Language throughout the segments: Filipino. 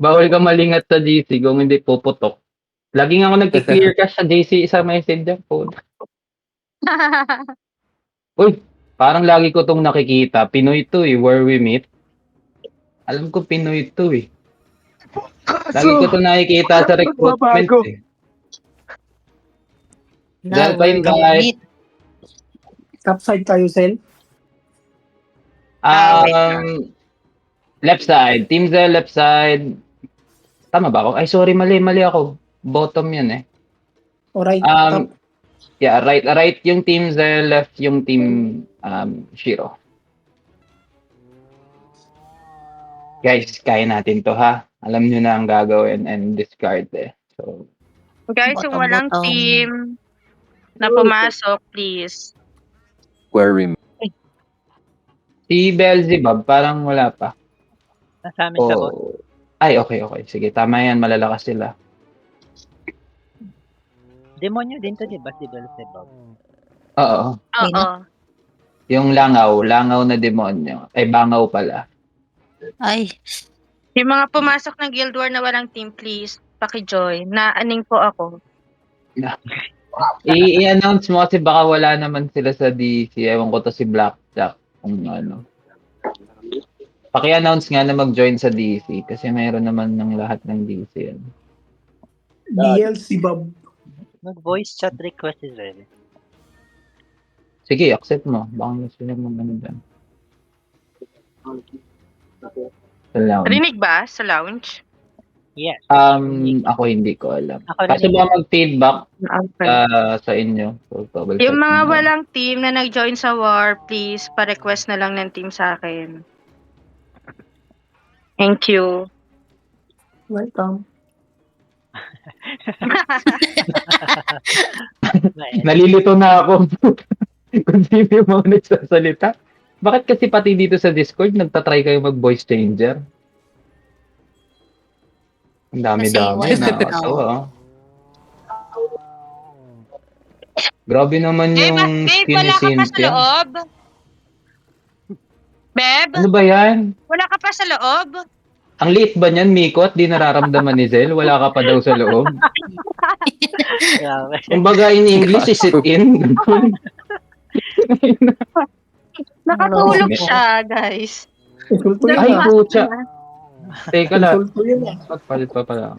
Bawal ka malingat sa GC kung hindi puputok. Lagi nga ako nagki-clear cache sa GC sa messenger po. Uy, parang lagi ko 'tong nakikita, Pinoy 'to, Where We Meet. Alam ko Pinoy 'to, Lagi ko 'to nakikita sa recruitment, Babago. Now, Welcome, where we guys. meet. Topside tayo, Sel. Wait lang. Left side, Team Zell, left side. Tama ba ako? Ay, sorry, mali ako. Bottom yun eh. Alright, top. Yeah, right yung Team Zell, left yung Team Shiro. Guys, kaya natin to ha. Alam nyo na ang gagawin and discard eh. So, Guys, yung walang Bottom. team na pumasok, please. Where we si Beelzebub, parang wala pa. Nasa amin siya, boss. Ay, okay. Sige, tama yan. Malalakas sila. Demonyo din to, di ba, si Beelzebub? Oo. Oo. Yung langaw na demonyo. Ay, bangaw pala. Ay, Yung mga pumasok ng Guild War na walang team, please, paki-join. Naaning po ako. I-announce mo kasi baka wala naman sila sa DC. Ewan ko to si Blackjack. Kung ano. Paki-announce nga na mag-join sa DC kasi mayroon naman ng lahat ng DC yan. DLC Bob. Mag-voice chat request is ready. Sige, accept mo. Baka gusto nyo mag-ano dyan. Sa lounge. Rinig ba sa lounge? Yes. Ako hindi ko alam. Ako Kasi rin ba mag-feedback Okay. sa inyo? So, double Yung check mga mo. walang team na nag-join sa war, please, pa-request na lang ng team sa akin. Thank you. Welcome. Nalilito na ako. Kung sino yung mga nagsasalita. Bakit kasi pati dito sa Discord, nagtatry kayo mag-voice changer? Ang dami-dami. Kasi Nakakatawa. Grabe naman yung Beb, skin ni wala ka pa sa Cynthia. loob? Beb, Ano ba yan? wala ka pa sa loob? Ang liit ba niyan, Miko, at di nararamdaman ni Zel? Wala ka pa daw sa loob? Grabe. Kumbaga in English, is it in? Nakatulog Ano? siya, guys. Insulto Ay, yun ah. pucha. Teka lang. Insulto yun ah. Magpalit pa pala.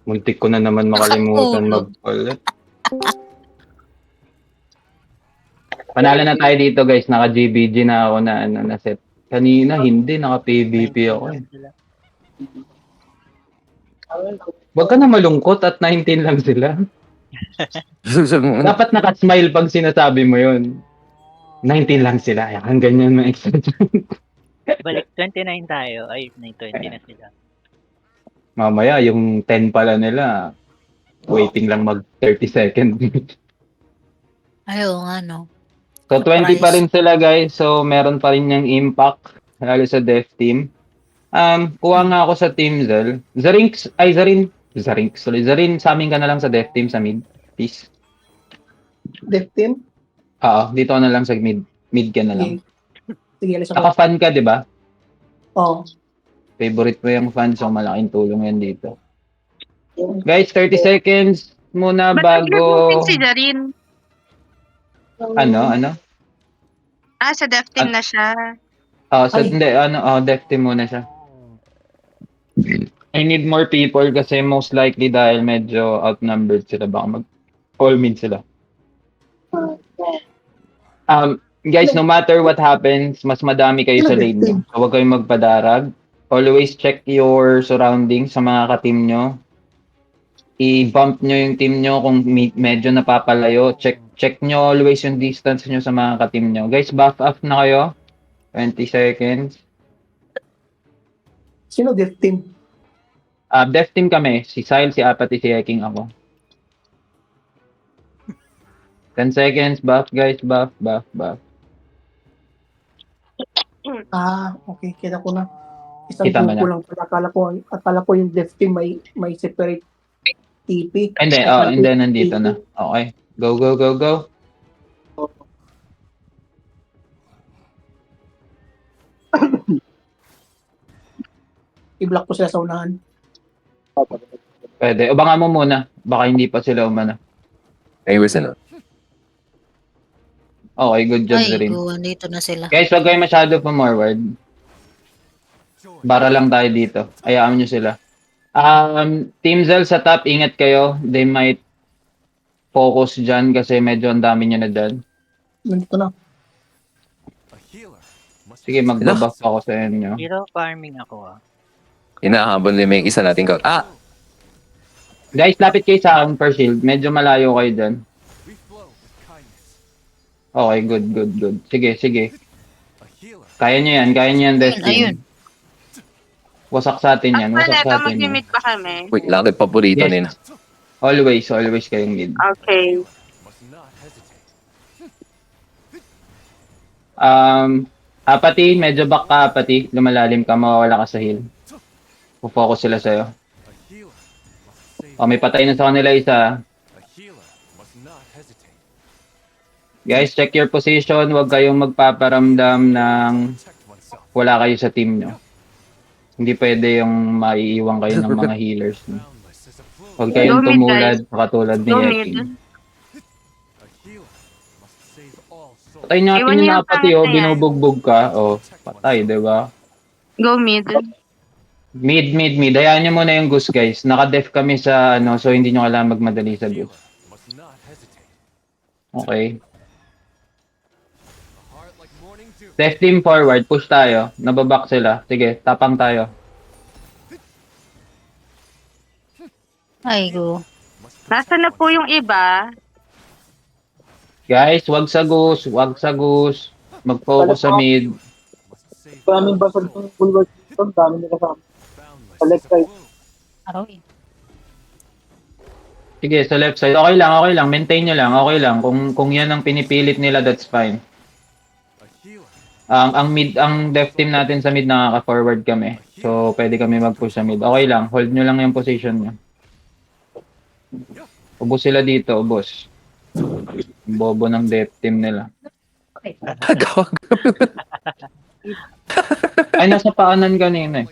Muntik ko na naman makalimutan Nakatulog. magpalit. Panalo na tayo dito guys. Naka-GBG na ako na set. Kanina hindi. Naka-PVP ako eh. Huwag ka na malungkot at 19 lang sila. Dapat naka-smile pag sinasabi mo yun. 19 lang sila. Ang ganyan mga excitement. Balik 29 tayo. Ay, 20 na sila. Mamaya, yung 10 pala nila, waiting lang mag 30 seconds. ayaw nga no. So, 20 pa rin sila guys. So, meron pa rin yung impact. Lalo sa dev team. Kuha nga ako sa team Zel. Zarin, sa amin ka na lang sa dev team sa mid. Peace. Death team? Oo, dito ka na lang sa mid. Mid ka na lang. Sige, alis ako. Naka-fan ka, di ba? Oo. Favorite mo yung fan, so malaking tulong yan dito. Guys, 30 seconds muna Ba't bago... si Jarin? Ano? Sa dev team na siya. Ay. Hindi, dev team muna siya. I need more people kasi most likely dahil medyo outnumbered sila, baka all mid sila. Guys, no matter what happens, mas madami kayo sa lane nyo. So, huwag kayong magpadarag. Always check your surroundings sa mga ka-team nyo. I-bump nyo yung team nyo kung medyo napapalayo. Check nyo always yung distance nyo sa mga ka-team nyo. Guys, buff up na kayo. 20 seconds. Sino death team? Death team kami. Si Sile, si Apathy, si Eking, ako. 10 seconds. Buff, guys. Buff. Okay. Kita ko na. Isang Kita mo grupo na. lang. Akala ko yung death team may separate TP. Hindi, nandito na. Okay. Go. I-block ko sila sa unahan. Pwede. Abangan mo muna. Baka hindi pa sila umano. Neighbors na. Okay, good job Ay, rin. go. Dito na sila. Guys, wag kayo masyado forward. Bara lang tayo dito. Hayaan nyo sila. Team Zell sa top, ingat kayo. They might focus dyan kasi medyo ang dami nyo na dyan. Nandito na. Sige, magbabuff ako sa inyo. Hero farming ako ah. Hinahabol nila yung isa nating gout. Ah! Guys, lapit kayo sa akin per shield. Medyo malayo kayo dyan. Okay, good. Sige. Kaya nyo yan, Destiny. Ayun. Wasak sa atin yan, wasak Actually, sa atin yan. mag-limit ba kami? Wait, lang paborito Yes. nila. Always kayong mid. Okay. Apathy, medyo back ka, Apathy. Lumalalim ka, mawawala ka sa heal. Focus sila sa'yo. May patay na sa kanila isa. Guys, check your position. Huwag kayong magpaparamdam ng wala kayo sa team nyo. Hindi pwede yung maiiwan kayo ng mga healers. No? Huwag kayong Go mid, tumulad katulad ni Go mid. Ekin. Patay natin Iwan yung niyo yung Apathy, pangit na yan. binubugbog ka. Patay, diba? Go mid. Mid. Hayaan nyo muna yung goose, guys. Naka-def kami sa, so hindi nyo kailangan magmadali sa goose. Okay. Left team forward, push tayo. Nababak sila. Sige, tapang tayo. Ay, go. Nasaan na po yung iba? Guys, wag sa goose. Mag-focus sa mid. Maraming basag ng bulwark dito. Ang dami nila kasama. Sa left side. Aroy. Sige, sa left side. Okay lang. Maintain nyo lang. Okay lang. Kung yan ang pinipilit nila, that's fine. Ang def team natin sa mid nakaka-forward kami. So, pwede kami mag-push sa mid. Okay lang. Hold nyo lang yung position nyo. Ubos sila dito, ubos. Bobo ng def team nila. Ay, nasa paanan kanina eh.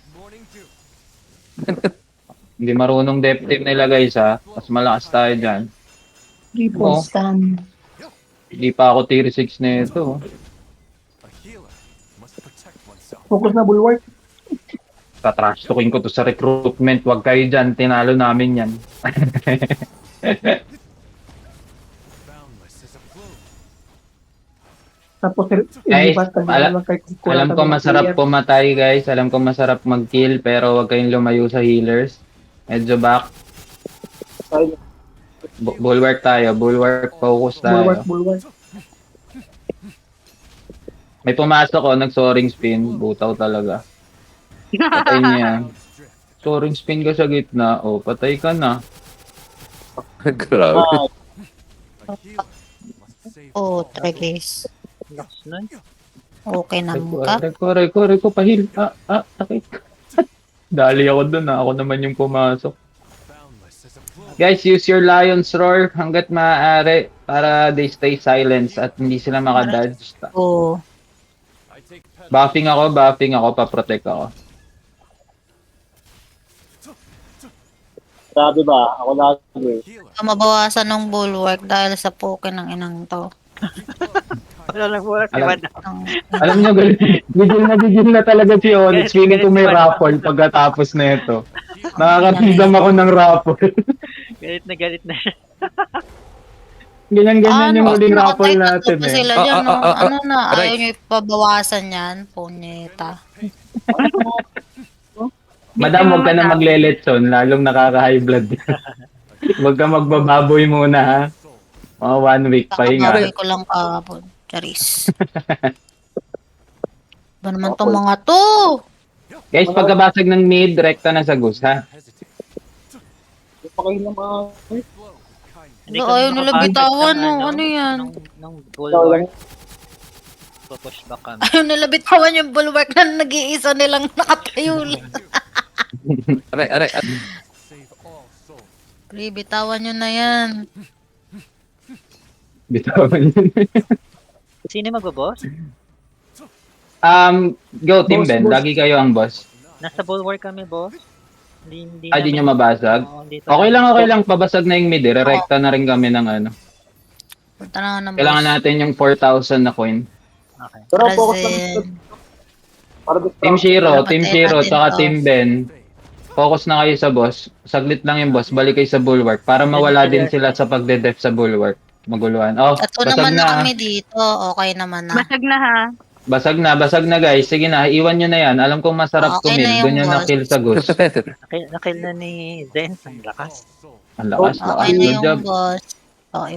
Hindi marunong def team nila guys ha. Mas malakas tayo dyan. Triple stand. Hindi pa ako tier 6 na ito. Focus na bulwark. Tatrash talking ko to sa recruitment. Huwag kayo dyan. Tinalo namin yan. Tapos, Guys, lang kay Alam ko masarap pumatay guys. Alam ko masarap mag-kill. Pero huwag kayong lumayo sa healers. Medyo back. Bulwark tayo. Bulwark. Focus tayo. Bulwark. May pumasok oh. Nag-soaring spin. Butaw talaga. Patay niya yan. Soaring spin ka sa gitna. Patay ka na. Grabe. Oh, Tregis. Lakas nun. Okay naman ka. Reko, pahil. Takit. Dali ako dun Ako naman yung pumasok. Guys, use your Lion's Roar hanggat maaari para they stay silent at hindi sila makadodge. Oh. Buffing ako, paprotect ako. Grabe ba? Ako lagi. Mabawasan ng bulwark dahil sa poke ng inang to. Wala lang burak si Alam- Madam. Alam niyo, gigil na talaga si Onyx. Feeling ko may raffle pagkatapos na ito. Nakakatidam ako ng raffle. Galit na siya. Ganyan yung huling raffle nakatay natin pa eh. sila dyan, no? Ano na, aray. ayaw nyo ipabawasan yan, punyeta. Madam, huwag ka na magle-letson, lalong nakaka-high blood. Huwag ka magbababoy muna ha. Mga 1 week, pahinga. Kakababoy ko lang kahapon, Charis. Ba naman tong mga to? Guys, pagkabasag ng mid, rekta na sa goose ha. Hindi No, kami ayaw nila makapasok bitawan, ng no? Ano yan? Nung bulwark. Pupush back kami. Ayaw nila bitawan yung bulwark na nag-iisa nilang nakatayo lang. Aray. Pre, bitawan nyo na yan. Bitawan yun. Sino magbaboss? Go Team Boss, Ben, boss. lagi kayo ang boss. Nasa bulwark kami, boss. Hindi Di nyo namin- mabasag? Oo, hindi pa Okay namin- lang, okay lang. Pabasag na yung mid. Re-recta na rin kami ng ano. Punta na nga ng Kailangan boss. natin yung 4,000 na coin. Okay. Pero focus lang Brazil. para Team Shiro, Patay Team Shiro, natin tsaka to. Team Ben. Focus na kayo sa boss. Saglit lang yung boss. Balik kayo sa bulwark. Para mawala din sila sa pagde-def sa bulwark. Maguluhan. Oh, Tatlo basag naman na na. kami dito. Okay naman na. Basag na ha. Basag na guys. Sige na, iwan nyo na yan. Alam kong masarap Okay na kumil. yung Doon nyo boss. na-kill sa goose. Nakill na ni Zen. Ang lakas. Ang lakas, Okay lakas. na Good yung job. boss. Okay,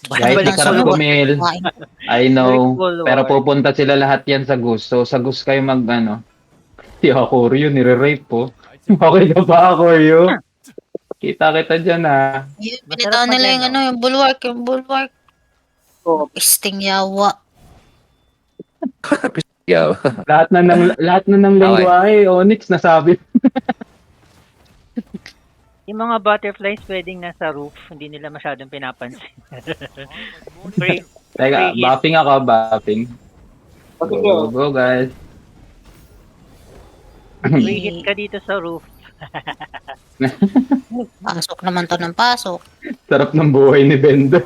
Guys, Balik masarap bulwark. kumil. Kain. I know. Bulwark. Pero pupunta sila lahat yan sa goose. So, sa goose kayo mag, ano. Si Akoryo, nire-rape po. Okay ka ba, Akoryo? Kita dyan, ha. Yun, Masarap Binitawan nila yung mag- ano, yung bulwark, yung bulwark. Oo. Pisting yawa. Yeah. Lahat na ng lengguwahe, Onyx, nasabi. Yung mga butterflies pwedeng nasa roof, hindi nila masyadong pinapansin. Free, Teka, Free hit. buffing ako, buffing. Bakit Go, go, guys. free hit ka dito sa roof. Pasok naman to ng pasok. Sarap ng buhay ni Bendo.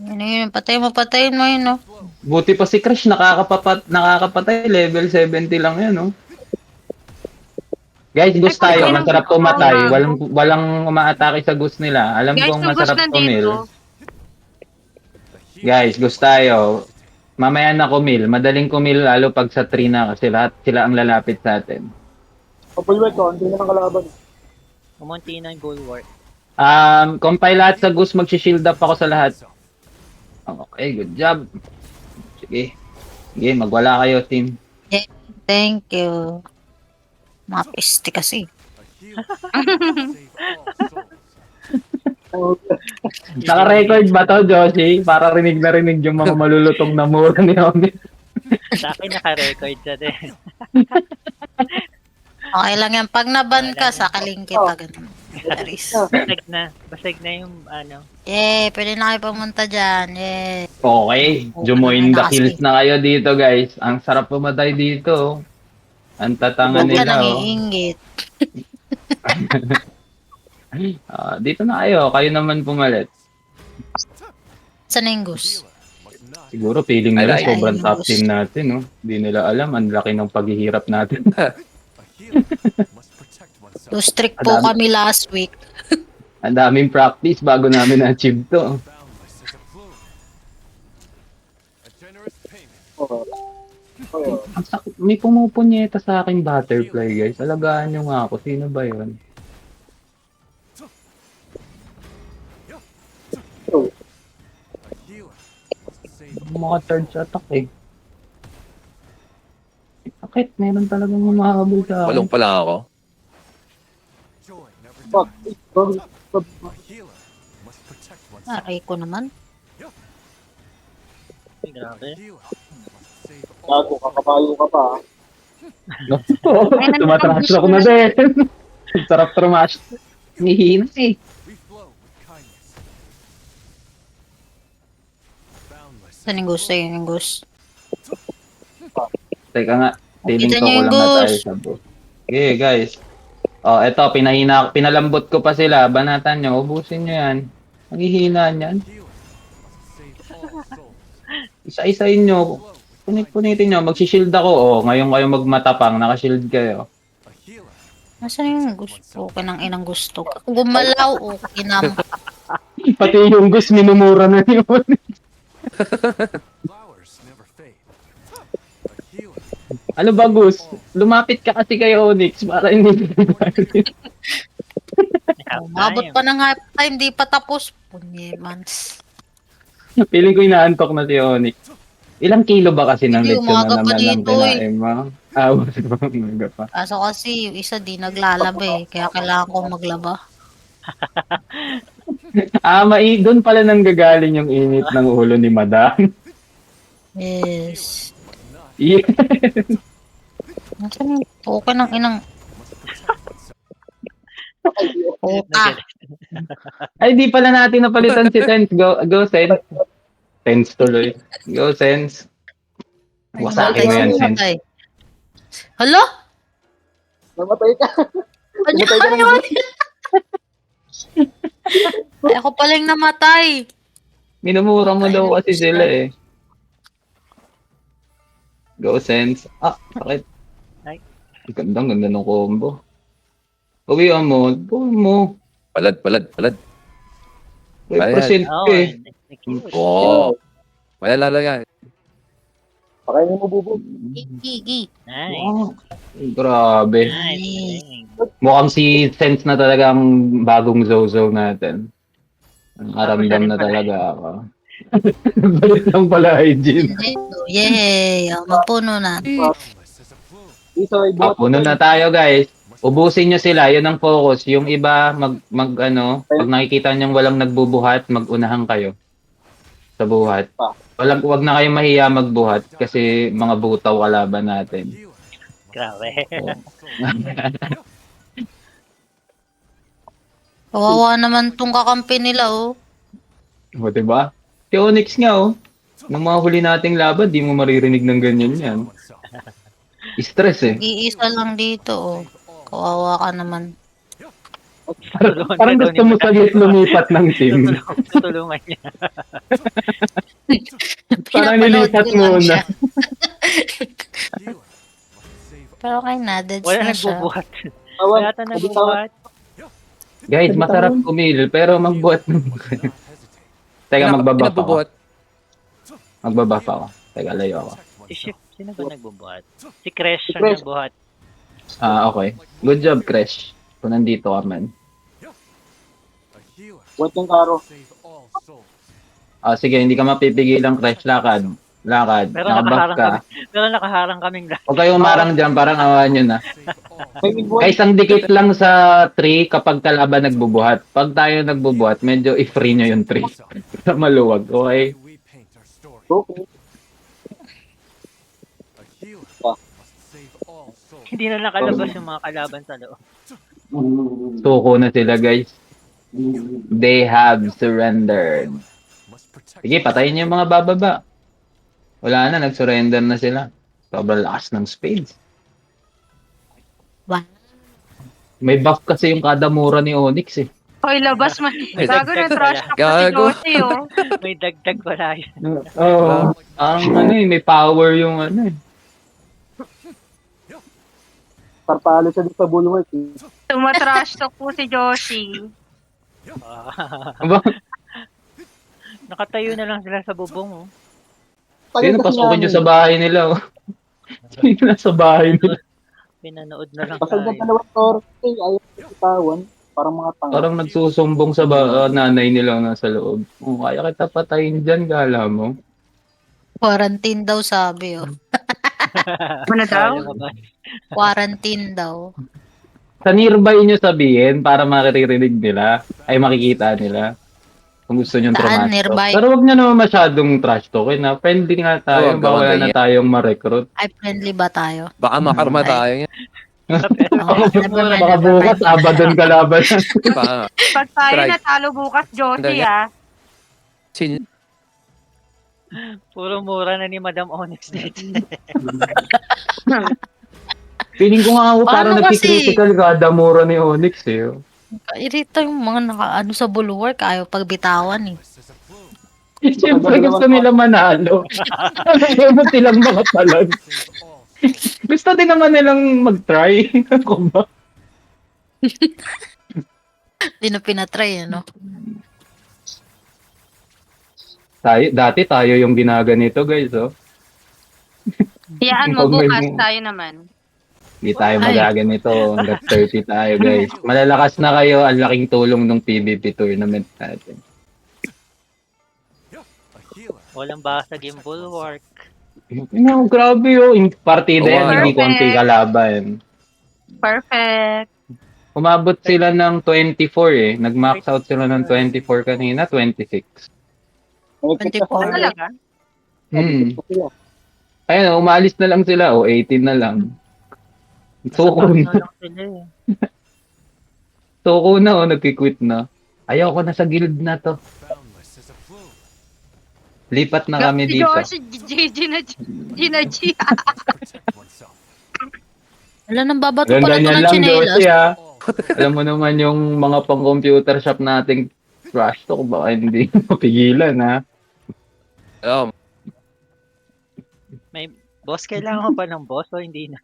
Yun, patayin mo yun, no? Buti pa si Crash, nakakapatay, level 70 lang yan, no? Guys, gusto tayo, masarap pumatay. Walang umaatake sa gusto nila. Alam Guys, kong yung gusto masarap kumil. nandito. Guys, gusto tayo. Mamaya na kumil. Madaling kumil lalo pag sa 3 na kasi lahat sila ang lalapit sa atin. Kapulwet ko, hindi na ng kalaban. Umunti na yung bulwark. Compile lahat sa goose, mag-shield up ako sa lahat. Okay, good job. Sige. Sige, magwala kayo, team. Thank you. Mga piste kasi. Naka-record ba to, Josie? Para rinig na rinig yung mga malulutong na mura ni Omi. Sa akin naka-record siya din. Okay lang yan. Pag naban ka, sakaling kita. Ganun. Aris. Basag na yung ano. Yay, pwede na kayo pumunta dyan. Yay. Okay, join the kills na kayo dito, guys. Ang sarap pumatay dito. Ang tatanga Huwag ka nila, oh. nangiingit. Dito na kayo. Kayo naman pumalit. Saan na yung goose? Siguro feeling nila Ay, sobrang ay, top boss. team natin, no? Hindi nila alam. Ang laki ng paghihirap natin. Too strict po Madami. kami last week. Ang daming practice bago namin na-achieve to. May pumupunyeta sa akin butterfly, guys. Alagaan nyo nga ako. Sino ba yun? Mga third attack eh. Bakit? Meron talagang humahabol sa akin. Walong pa lang ako. Aray ko naman. Ay, grabe. Gago, kakabayo ka pa. Tumatrash ako na din. Sarap trumash. Hihina eh. Saan yung goose? Saan yung goose? Teka nga. Feeling Kita ko niyo yung lang na tayo goose. sa boss. Okay, guys. Oh, eto, pinalambot ko pa sila. Banatan nyo, ubusin nyo yan. Maghihina yan. Isa-isain nyo. Punit-punitin nyo. Magsishield ako. Oh, ngayon kayo magmatapang. Nakashield kayo. Nasaan yung gusto? Kanang inang gusto. Gumalaw o kinam. Pati yung Gus, minumura na yun. Ano ba, Gus? Lumapit ka kasi kay Onyx para hindi Umabot pa ng half time, di pa tapos. Punyemans. Feeling ko inaantok na si Onyx. Ilang kilo ba kasi ng Hindi, leksyon umaga na pa naman ang dito eh. kinain mo? Umaga pa. Kaso kasi yung isa di naglalaba eh. Kaya kailangan ko maglaba. Doon pala nang gagaling yung init ng ulo ni Madam. Yes. Yeah. Nasaan yung okay ng inang... Puta. Ay, di pala natin napalitan si Sense. Go Sense. Sense tuloy. Go Sense. Ay, Wasakin mo namatay yan, si Sen. Matay. Hala? Namatay ka. Ano Namatay ka ng yun? Ay, ako palang namatay. Minumura mo Ay, daw kasi gusto. sila eh. Go Sense. Ah, sakit. Ay. Ganda ng combo. Uwian mo. Gawin mo. Palad. 5% Oh, ka eh. execute. Oo. Wala lalagyan. Pakainin mo, bubo. Gigi. Nice. Wow. Grabe. Nice. Mukhang si Sense na talaga ang bagong Zozo natin. Ang aramdam na talaga ako. Balik lang pala, Hygiene. Yay! Magpuno na. Isa ay buhat. Puno na tayo, guys. Ubusin nyo sila, yun ang focus. Yung iba, pag nakikita nyo walang nagbubuhat, mag-unahan kayo sa buhat. Wag na kayo mahiya magbuhat kasi mga butaw kalaban natin. Grabe. Oo. Kawawa naman tong kakampi nila, oh. O, diba? Si Onyx nga, oh. Nung mga huli nating laban, di mo maririnig ng ganyan yan. Stress eh. Iisa lang dito, oh. Kawawa ka naman. Parang gusto mo saglit lumipat ng team. Tutulungan niya. Parang Pinapanood nilipat ko lang muna. siya. Pero kay Nadeds Wala na siya. nagbubuhat. Awan. Wala ta nagbubuhat. Guys, masarap kumil, pero magbuhat naman kayo. Teka, magbabuff ako. Nagbubuhat. Magbabuff ako. Teka, layo ako. Si Ship, sino ba nagbubuhat? Si Crash Si ang Crash. nagbuhat. Ah, okay. Good job, Crash. Kung nandito ka, man. Buhat ng karo. Ah, sige, hindi ka mapipigil ng Crash. Lakad. Pero Nakabuff ka. nakaharang kaming lahat. Huwag kayong marang dyan, parang awan nyo na. May bigbuhat. Guys, ang dikit lang sa tree kapag kalaban nagbubuhat. Pag tayo nagbubuhat, medyo i-free nyo yung tree. Sa maluwag, okay? Okay. Hindi na nakalabas yung mga kalaban sa loob. Suko na sila, guys. They have surrendered. Sige, patayin nyo yung mga bababa. Wala na, nag-surrender na sila. Sobrang lakas ng spades. Wow. May buff kasi yung kada mura ni Onyx eh. Hoy, labas mo. Ay, Gago na dagdag trash pala. talk na si Gago. Josie, oh. May dagdag pala yun. Oo. Ang ano eh, may power yung ano eh. Parpalo siya dito sa bulwark. Eh. Tumatrash talk po si Josie. Aba, Nakatayo na lang sila sa bubong. Oh. sino pasukin nyo sa bahay nila oh. Sino nasa bahay nila? Pinanood na lang Pasal na tayo. dalawang torte. Ayaw itawan. Parang mga tanga. Parang nagsusumbong sa nanay nila nasa loob. Oh, kaya kita patayin dyan, gala mo. Quarantine daw sabi, oh. Ano daw? Bawal lumabas. Quarantine daw. Sa nearby nyo sabihin para maririnig nila, ay makikita nila. Kung gusto nyo Saan? trash talk. Nearby? Pero wag nyo naman masyadong trash talkin na. Friendly nga tayo, Huwag baka wala ganyan. na tayong ma-recruit. Ay, friendly ba tayo? Baka makarma tayo yan. Oh, never mind, Baka never bukas, mind. Abaddon kalaban. Baka Pag tayo Try. natalo bukas, Josie, ah. sin Puro mura na ni Madam Onyx dito. Feeling ko nga ako parang Paano kasi? nagkikritical kada mura ni Onyx eh. Irita yung mga nakaano sa bulwark, ayaw pagbitawan, eh. Siyempre gusto nila manalo. Ayaw mo silang mga palag. Gusto din naman nilang mag-try. Ako ba? Hindi na pinatry, no? Dati tayo yung ginaganito guys, oh. Iyaan mo, Pag may- bukas tayo naman. Hindi tayo Ay. magaganito. Hanggat 30 tayo guys. Malalakas na kayo. Ang laking tulong ng PvP tournament natin. Walang basag yung bulwark. No, grabe oh. Yung partida yan, Wow. hindi konti kalaban. Perfect. Umabot sila ng 24 eh. Nag-max out sila ng 24 kanina, 26. Nag-check ka 24. sa Talaga? Ayun, umalis na lang sila. O, 18 na lang. Suko Ano na. lang sila eh. Suko na, nagki-quit na. Ayoko na sa guild na to. Lipat na kami Si dito. Josh, Gina G. Wala nang babato pala ito Ganyan ng lang, tsinelas. Josie, ah. Alam mo naman yung mga pang-computer shop nating trash talk, baka hindi mapigilan, ha? Oh, Boss, kailangan ko pa ng boss o hindi na?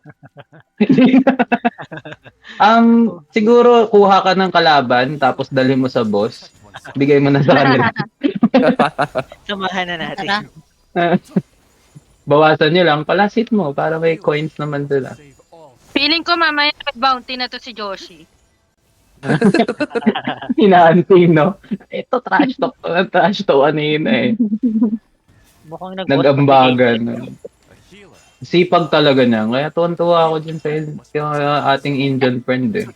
Siguro kuha ka ng kalaban, tapos dali mo sa boss. Bigay mo na sa kanila. Samahan na natin. Tara. Bawasan nyo lang, palasit mo, para may coins naman sila. Feeling ko mamaya may bounty na to si Joshi. Hinahanting, no? Ito, trash talk. Trash talk, ano yun, eh. Mukhang nag-boss Nag-ambagan. Sipag talaga niya. Kaya tuwan-tuwa ako dyan sa ating Indian friend, eh.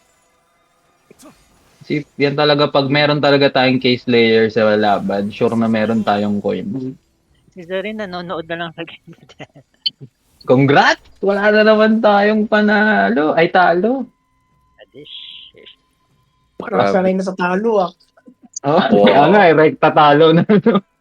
Yan talaga, pag meron talaga tayong case layer sa laban, sure na meron tayong coins. Si Zorin nanonood na lang sa game. Congrats! Wala na naman tayong panalo. Ay, talo. Adish. Nakasanay na sa talo ah. Oh, Wow. kaya nga, rekta talo na.